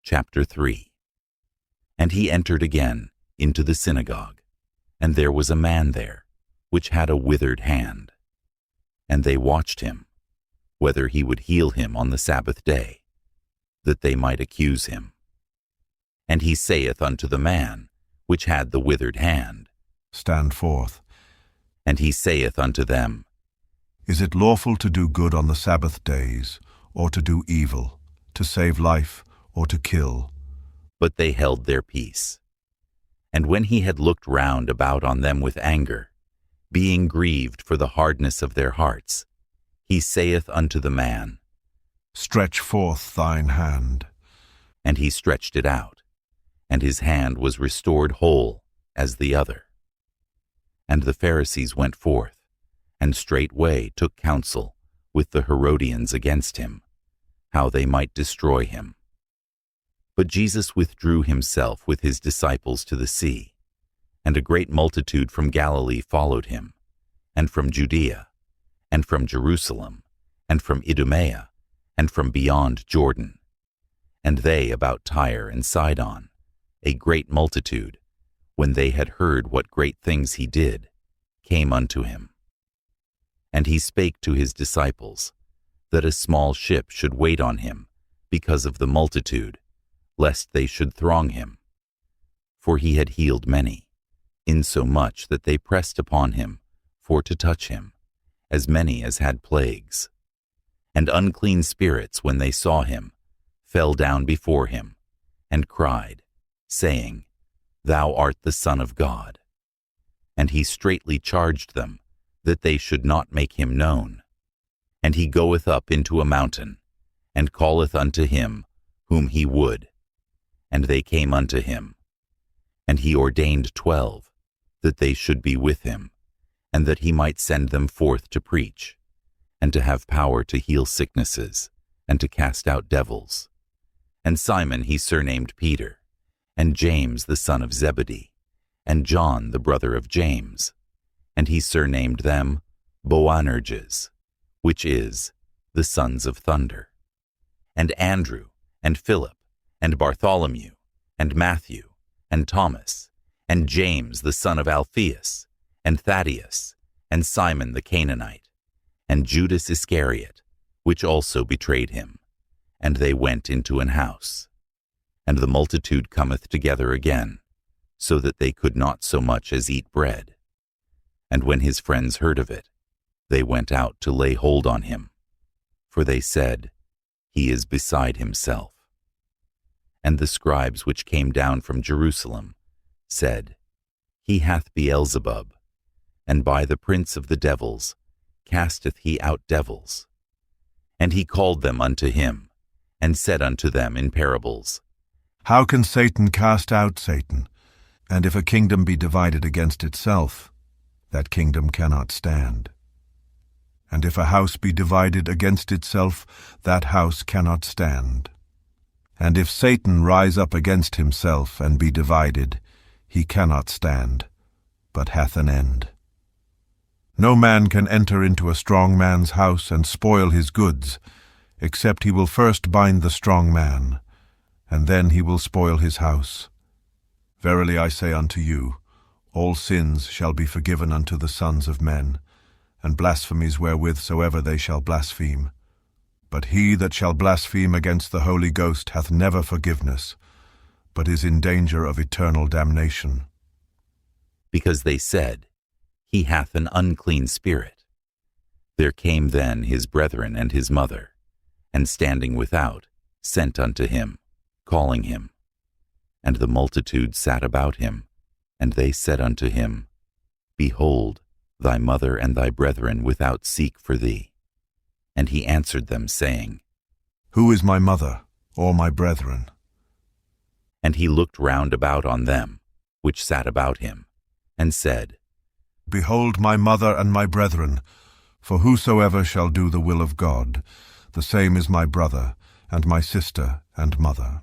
Chapter 3. And he entered again into the synagogue, and there was a man there, which had a withered hand. And they watched him, whether he would heal him on the Sabbath day, that they might accuse him. And he saith unto the man, which had the withered hand, Stand forth. And he saith unto them, Is it lawful to do good on the Sabbath days, or to do evil, to save life, or to kill? But they held their peace. And when he had looked round about on them with anger, being grieved for the hardness of their hearts, he saith unto the man, Stretch forth thine hand. And he stretched it out, and his hand was restored whole as the other. And the Pharisees went forth, and straightway took counsel with the Herodians against him, how they might destroy him. But Jesus withdrew himself with his disciples to the sea, and a great multitude from Galilee followed him, and from Judea, and from Jerusalem, and from Idumea, and from beyond Jordan. And they about Tyre and Sidon, a great multitude, when they had heard what great things he did, came unto him. And he spake to his disciples, that a small ship should wait on him, because of the multitude, lest they should throng him. For he had healed many, insomuch that they pressed upon him for to touch him, as many as had plagues. And unclean spirits, when they saw him, fell down before him, and cried, saying, Thou art the Son of God. And he straitly charged them, that they should not make him known. And he goeth up into a mountain, and calleth unto him whom he would. And they came unto him. And he ordained 12, that they should be with him, and that he might send them forth to preach, and to have power to heal sicknesses, and to cast out devils. And Simon he surnamed Peter, and James the son of Zebedee, and John the brother of James. And he surnamed them Boanerges, which is, the sons of thunder. And Andrew, and Philip, and Bartholomew, and Matthew, and Thomas, and James the son of Alphaeus, and Thaddeus, and Simon the Canaanite, and Judas Iscariot, which also betrayed him. And they went into an house. And the multitude cometh together again, so that they could not so much as eat bread. And when his friends heard of it, they went out to lay hold on him. For they said, He is beside himself. And the scribes which came down from Jerusalem said, He hath Beelzebub, and by the prince of the devils casteth he out devils. And he called them unto him, and said unto them in parables, How can Satan cast out Satan? And if a kingdom be divided against itself, that kingdom cannot stand. And if a house be divided against itself, that house cannot stand. And if Satan rise up against himself and be divided, he cannot stand, but hath an end. No man can enter into a strong man's house and spoil his goods, except he will first bind the strong man, and then he will spoil his house. Verily I say unto you, all sins shall be forgiven unto the sons of men, and blasphemies wherewith soever they shall blaspheme. But he that shall blaspheme against the Holy Ghost hath never forgiveness, but is in danger of eternal damnation. Because they said, He hath an unclean spirit. There came then his brethren and his mother, and standing without, sent unto him, calling him. And the multitude sat about him, and they said unto him, Behold, thy mother and thy brethren without seek for thee. And he answered them, saying, Who is my mother, or my brethren? And he looked round about on them, which sat about him, and said, Behold my mother and my brethren, for whosoever shall do the will of God, the same is my brother, and my sister, and mother.